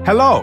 Hello,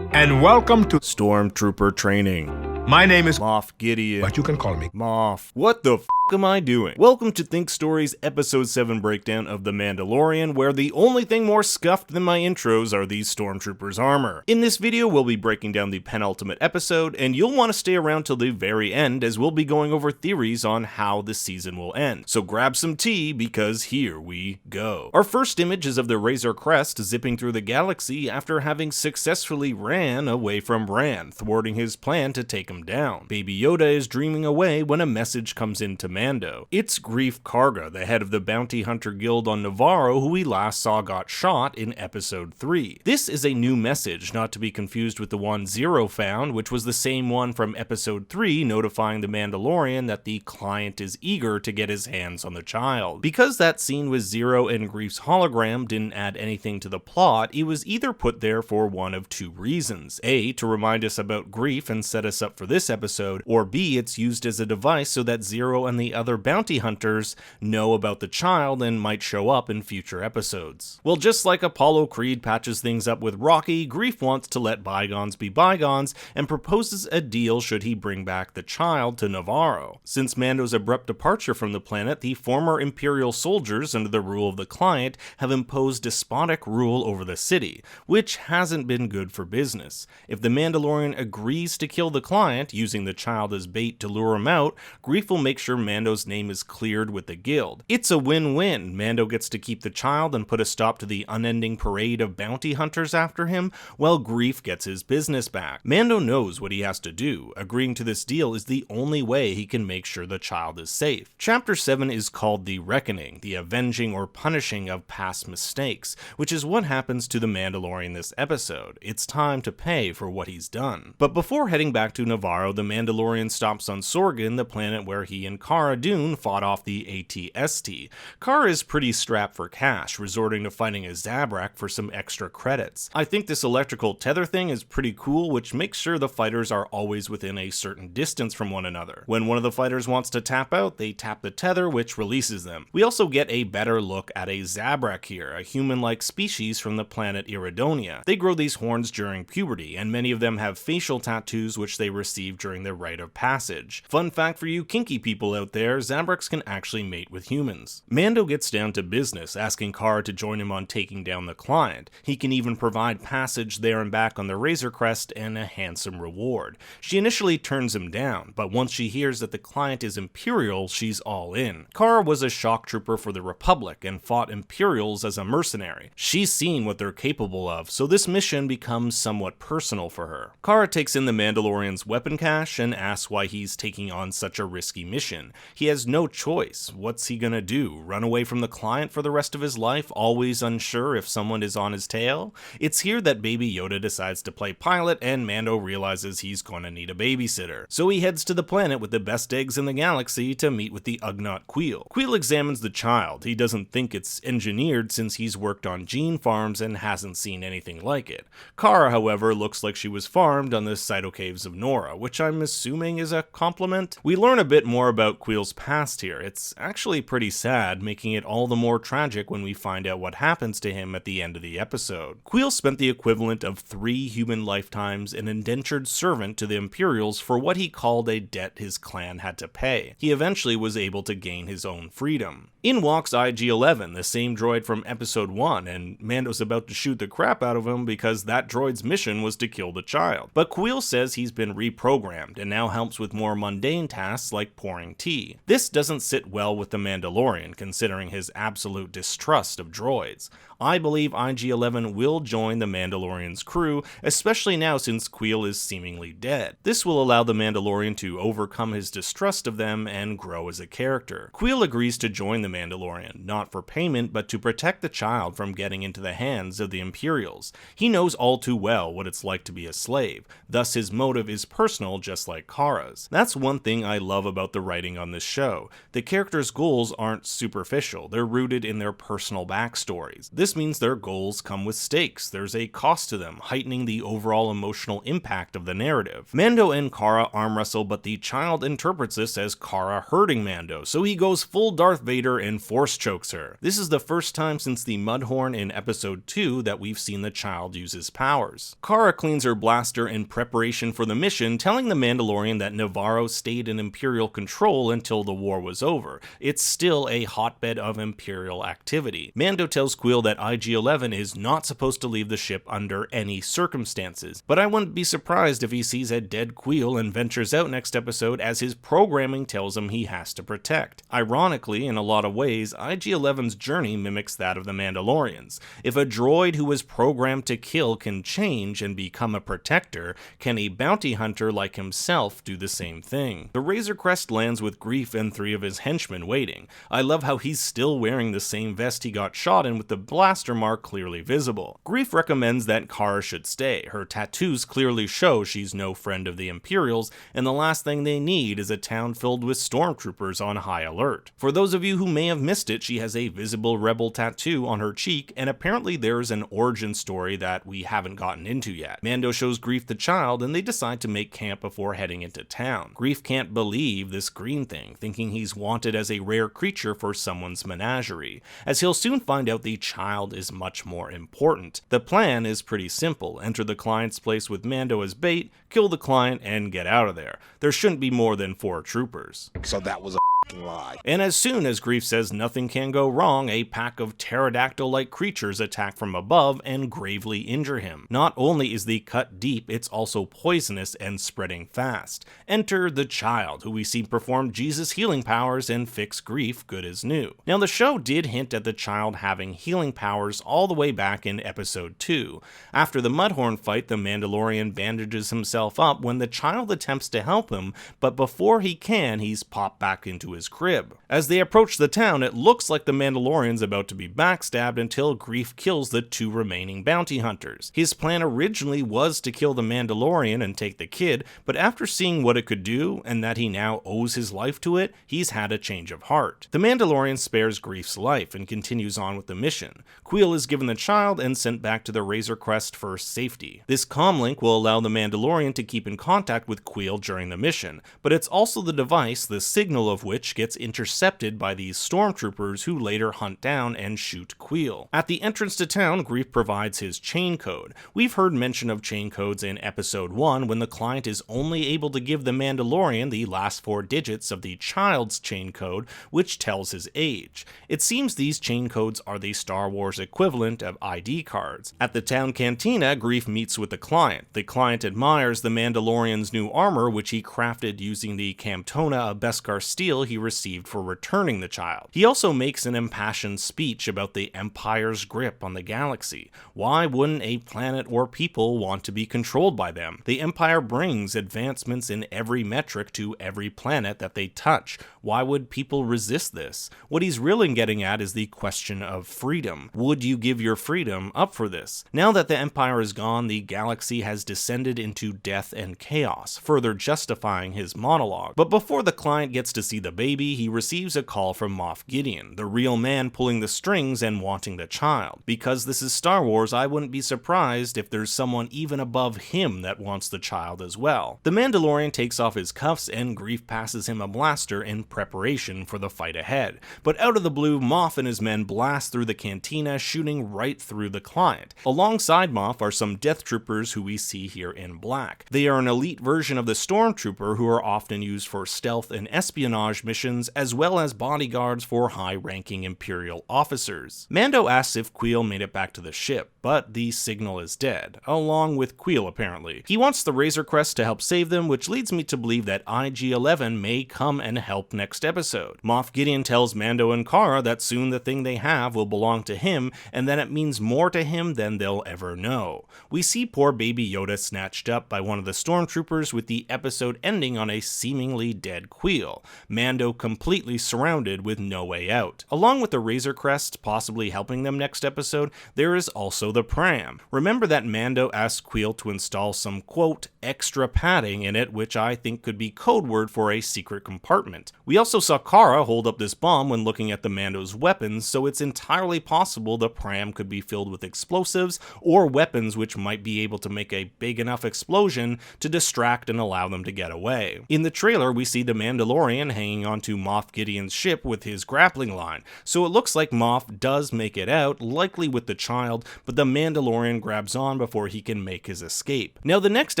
and welcome to Stormtrooper training. My name is Moff Gideon. but you can call me. Moff. What the f am I doing? Welcome to Think Story's Episode 7 breakdown of The Mandalorian, where the only thing more scuffed than my intros are these Stormtroopers' armor. In this video, we'll be breaking down the penultimate episode, and you'll want to stay around till the very end, as we'll be going over theories on how the season will end. So grab some tea, because here we go. Our first image is of the Razor Crest zipping through the galaxy after having successfully ran away from Bran, thwarting his plan to take him down. Baby Yoda is dreaming away when a message comes in to Mando. It's Greef Karga, the head of the Bounty Hunter Guild on Navarro, who we last saw got shot in Episode 3. This is a new message, not to be confused with the one Zero found, which was the same one from Episode 3 notifying the Mandalorian that the client is eager to get his hands on the child. Because that scene with Zero and Greef's hologram didn't add anything to the plot, it was either put there for one of two reasons. A, to remind us about Greef and set us up for this episode, or B, it's used as a device so that Zero and the other bounty hunters know about the child and might show up in future episodes. Well, just like Apollo Creed patches things up with Rocky, Greef wants to let bygones be bygones and proposes a deal should he bring back the child to Navarro. Since Mando's abrupt departure from the planet, the former Imperial soldiers, under the rule of the client, have imposed despotic rule over the city, which hasn't been good for business. If the Mandalorian agrees to kill the client, using the child as bait to lure him out, Greef will make sure Mando's name is cleared with the guild. It's a win-win. Mando gets to keep the child and put a stop to the unending parade of bounty hunters after him, while Greef gets his business back. Mando knows what he has to do. Agreeing to this deal is the only way he can make sure the child is safe. Chapter 7 is called The Reckoning, the avenging or punishing of past mistakes, which is what happens to the Mandalorian this episode. It's time to pay for what he's done. But before heading back to Navarro, the Mandalorian stops on Sorgan, the planet where he and Cara Dune fought off the AT-ST. Cara is pretty strapped for cash, resorting to fighting a Zabrak for some extra credits. I think this electrical tether thing is pretty cool, which makes sure the fighters are always within a certain distance from one another. When one of the fighters wants to tap out, they tap the tether, which releases them. We also get a better look at a Zabrak here, a human-like species from the planet Iridonia. They grow these horns during puberty, and many of them have facial tattoos which they receive during their rite of passage. Fun fact for you kinky people out there, Zabraks can actually mate with humans. Mando gets down to business, asking Cara to join him on taking down the client. He can even provide passage there and back on the Razor Crest and a handsome reward. She initially turns him down, but once she hears that the client is Imperial, she's all in. Cara was a shock trooper for the Republic and fought Imperials as a mercenary. She's seen what they're capable of, so this mission becomes somewhat personal for her. Cara takes in the Mandalorian's weapon cache and asks why he's taking on such a risky mission. He has no choice. What's he gonna do? Run away from the client for the rest of his life, always unsure if someone is on his tail? It's here that Baby Yoda decides to play pilot, and Mando realizes he's gonna need a babysitter. So he heads to the planet with the best eggs in the galaxy to meet with the Ugnaught Kuiil. Kuiil examines the child. He doesn't think it's engineered since he's worked on gene farms and hasn't seen anything like it. Cara, however, looks like she was farmed on the Cytocaves of Nora, which I'm assuming is a compliment. We learn a bit more about Kuiil's past here. It's actually pretty sad, making it all the more tragic when we find out what happens to him at the end of the episode. Kuiil spent the equivalent of 3 human lifetimes an indentured servant to the Imperials for what he called a debt his clan had to pay. He eventually was able to gain his own freedom. In walks IG-11, the same droid from Episode 1, and Mando's about to shoot the crap out of him because that droid's mission was to kill the child. But Kuiil says he's been reprogrammed and now helps with more mundane tasks like pouring tea. This doesn't sit well with the Mandalorian, considering his absolute distrust of droids. I believe IG-11 will join the Mandalorian's crew, especially now since Kuiil is seemingly dead. This will allow the Mandalorian to overcome his distrust of them and grow as a character. Kuiil agrees to join the Mandalorian, not for payment, but to protect the child from getting into the hands of the Imperials. He knows all too well what it's like to be a slave, thus his motive is personal just like Cara's. That's one thing I love about the writing on on this show. The characters' goals aren't superficial, they're rooted in their personal backstories. This means their goals come with stakes, there's a cost to them, heightening the overall emotional impact of the narrative. Mando and Cara arm wrestle, but the child interprets this as Cara hurting Mando, so he goes full Darth Vader and force chokes her. This is the first time since the Mudhorn in episode 2 that we've seen the child use his powers. Cara cleans her blaster in preparation for the mission, telling the Mandalorian that Navarro stayed in Imperial control until the war was over. It's still a hotbed of Imperial activity. Mando tells Kuiil that IG-11 is not supposed to leave the ship under any circumstances, but I wouldn't be surprised if he sees a dead Kuiil and ventures out next episode as his programming tells him he has to protect. Ironically, in a lot of ways, IG-11's journey mimics that of the Mandalorians. If a droid who was programmed to kill can change and become a protector, can a bounty hunter like himself do the same thing? The Razor Crest lands with Greef and 3 of his henchmen waiting. I love how he's still wearing the same vest he got shot in with the blaster mark clearly visible. Greef recommends that Cara should stay. Her tattoos clearly show she's no friend of the Imperials, and the last thing they need is a town filled with stormtroopers on high alert. For those of you who may have missed it, she has a visible rebel tattoo on her cheek, and apparently there's an origin story that we haven't gotten into yet. Mando shows Greef the child, and they decide to make camp before heading into town. Greef can't believe this green thing, thinking he's wanted as a rare creature for someone's menagerie, as he'll soon find out the child is much more important. The plan is pretty simple: enter the client's place with Mando as bait, kill the client, and get out of there. There shouldn't be more than 4 troopers. So that was a lie. And as soon as Greef says nothing can go wrong, a pack of pterodactyl-like creatures attack from above and gravely injure him. Not only is the cut deep, it's also poisonous and spreading fast. Enter the child, who we see perform Jesus' healing powers and fix Greef good as new. Now, the show did hint at the child having healing powers all the way back in episode 2. After the Mudhorn fight, the Mandalorian bandages himself up when the child attempts to help him, but before he can, he's popped back into his crib. As they approach the town, it looks like the Mandalorian's about to be backstabbed until Greef kills the 2 remaining bounty hunters. His plan originally was to kill the Mandalorian and take the kid, but after seeing what it could do, and that he now owes his life to it, he's had a change of heart. The Mandalorian spares Greef's life and continues on with the mission. Kuiil is given the child and sent back to the Razor Crest for safety. This comlink will allow the Mandalorian to keep in contact with Kuiil during the mission, but it's also the device, the signal of which gets intercepted by these stormtroopers who later hunt down and shoot Kuiil. At the entrance to town, Greef provides his chain code. We've heard mention of chain codes in episode 1 when the client is only able to give the Mandalorian the last 4 digits of the child's chain code, which tells his age. It seems these chain codes are the Star Wars equivalent of ID cards. At the town cantina, Greef meets with the client. The client admires the Mandalorian's new armor, which he crafted using the Camtona of Beskar steel he received for returning the child. He also makes an impassioned speech about the Empire's grip on the galaxy. Why wouldn't a planet or people want to be controlled by them? The Empire brings advancements in every metric to every planet that they touch. Why would people resist this? What he's really getting at is the question of freedom. Would you give your freedom up for this? Now that the Empire is gone, the galaxy has descended into death and chaos, further justifying his monologue. But before the client gets to see the baby, he receives a call from Moff Gideon, the real man pulling the strings and wanting the child. Because this is Star Wars, I wouldn't be surprised if there's someone even above him that wants the child as well. The Mandalorian takes off his cuffs and Greef passes him a blaster in preparation for the fight ahead. But out of the blue, Moff and his men blast through the cantina, shooting right through the client. Alongside Moff are some death troopers who we see here in black. They are an elite version of the stormtrooper who are often used for stealth and espionage missions, as well as bodyguards for high-ranking Imperial officers. Mando asks if Kuiil made it back to the ship, but the signal is dead, along with Kuiil apparently. He wants the Razor Crest to help save them, which leads me to believe that IG-11 may come and help next episode. Moff Gideon tells Mando and Cara that soon the thing they have will belong to him, and that it means more to him than they'll ever know. We see poor baby Yoda snatched up by one of the stormtroopers, with the episode ending on a seemingly dead Kuiil. Mando Mando completely surrounded with no way out. Along with the Razor Crest possibly helping them next episode, there is also the pram. Remember that Mando asked Kuiil to install some, quote, extra padding in it, which I think could be code word for a secret compartment. We also saw Cara hold up this bomb when looking at the Mando's weapons, so it's entirely possible the pram could be filled with explosives or weapons which might be able to make a big enough explosion to distract and allow them to get away. In the trailer, we see the Mandalorian hanging onto Moff Gideon's ship with his grappling line, so it looks like Moff does make it out, likely with the child, but the Mandalorian grabs on before he can make his escape. Now, the next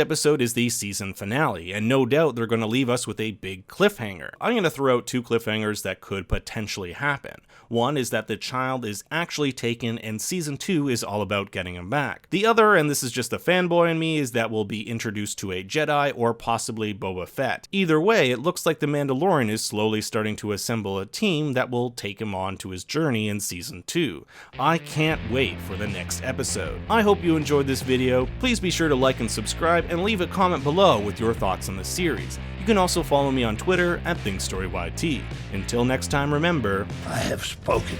episode is the season finale, and no doubt they're going to leave us with a big cliffhanger. I'm going to throw out two cliffhangers that could potentially happen. One is that the child is actually taken and season 2 is all about getting him back. The other, and this is just the fanboy in me, is that we'll be introduced to a Jedi or possibly Boba Fett. Either way, it looks like the Mandalorian is slowly starting to assemble a team that will take him on to his journey in season 2. I can't wait for the next episode. I hope you enjoyed this video. Please be sure to like and subscribe and leave a comment below with your thoughts on the series. You can also follow me on Twitter at ThinkStoryYT. Until next time, remember, I have spoken.